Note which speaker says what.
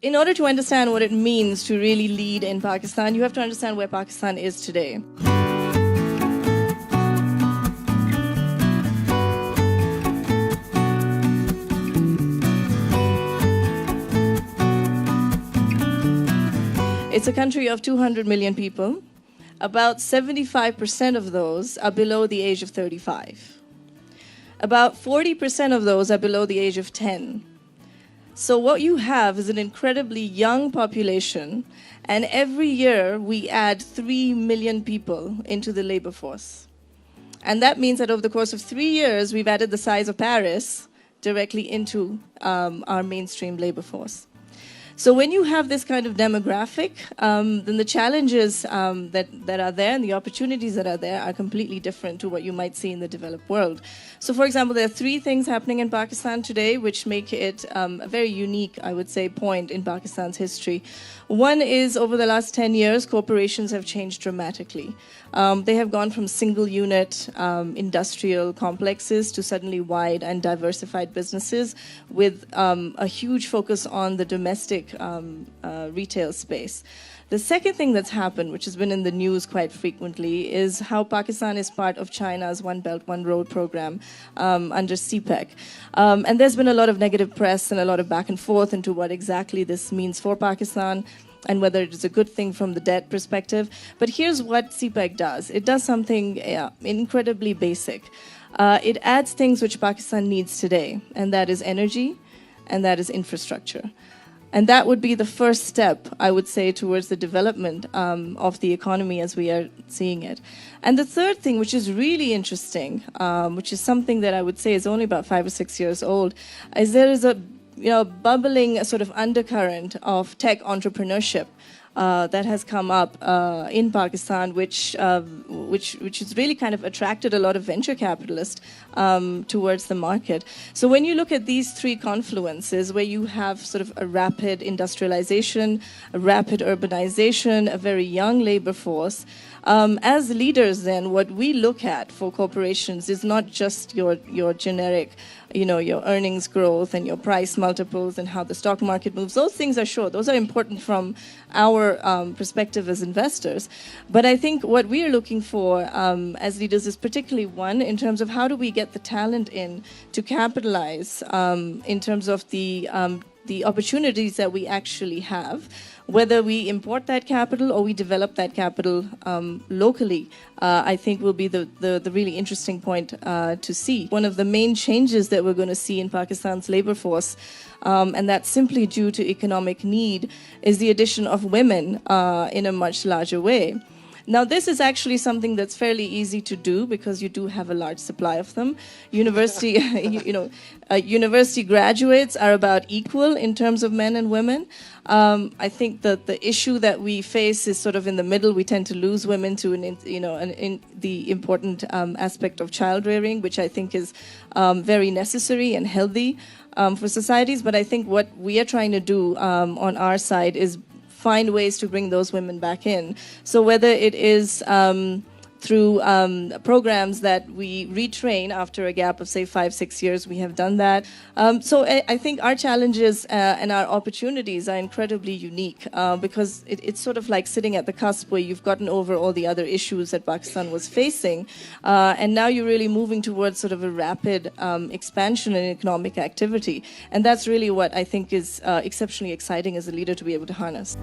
Speaker 1: In order to understand what it means to really lead in Pakistan, you have to understand where Pakistan is today. It's a country of 200 million people. About 75% of those are below the age of 35. About 40% of those are below the age of 10. So what you have is an incredibly young population, and every year we add 3 million people into the labor force. And that means that over the course of 3 years, we've added the size of Paris directly into our mainstream labor force. So when you have this kind of demographic, then the challenges that are there and the opportunities that are there are completely different to what you might see in the developed world. So for example, there are 3 things happening in Pakistan today which make it a very unique, I would say, point in Pakistan's history. One is over the last 10 years, corporations have changed dramatically. They have gone from single unit industrial complexes to suddenly wide and diversified businesses with a huge focus on the domestic retail space. The second thing that's happened, which has been in the news quite frequently, is how Pakistan is part of China's One Belt, One Road program under CPEC. And there's been a lot of negative press and a lot of back and forth into what exactly this means for Pakistan and whether it is a good thing from the debt perspective. But here's what CPEC does. It does something incredibly basic. It adds things which Pakistan needs today, and that is energy, and that is infrastructure. And that would be the first step, I would say, towards the development of the economy as we are seeing it. And the third thing, which is really interesting, which is something that I would say is only about 5 or 6 years old, is there is a bubbling sort of undercurrent of tech entrepreneurship that has come up in Pakistan, which has really kind of attracted a lot of venture capitalists towards the market. So when you look at these 3 confluences, where you have sort of a rapid industrialization, a rapid urbanization, a very young labor force, as leaders, then what we look at for corporations is not just your generic, your earnings growth and your price multiples and how the stock market moves. Those things are sure. Those are important from our perspective as investors. But I think what we are looking for as leaders is particularly one in terms of how do we get the talent in to capitalize in terms of the opportunities that we actually have, whether we import that capital or we develop that capital locally, I think will be the really interesting point to see. One of the main changes that we're going to see in Pakistan's labor force, and that's simply due to economic need, is the addition of women in a much larger way. Now, this is actually something that's fairly easy to do because you do have a large supply of them. University, university graduates are about equal in terms of men and women. I think that the issue that we face is sort of in the middle. We tend to lose women to the important aspect of child rearing, which I think is very necessary and healthy for societies. But I think what we are trying to do on our side is find ways to bring those women back in. So whether it is through programs that we retrain after a gap of, say, 5-6 years, we have done that. So I think our challenges and our opportunities are incredibly unique because it's sort of like sitting at the cusp where you've gotten over all the other issues that Pakistan was facing, and now you're really moving towards sort of a rapid expansion in economic activity. And that's really what I think is exceptionally exciting as a leader to be able to harness.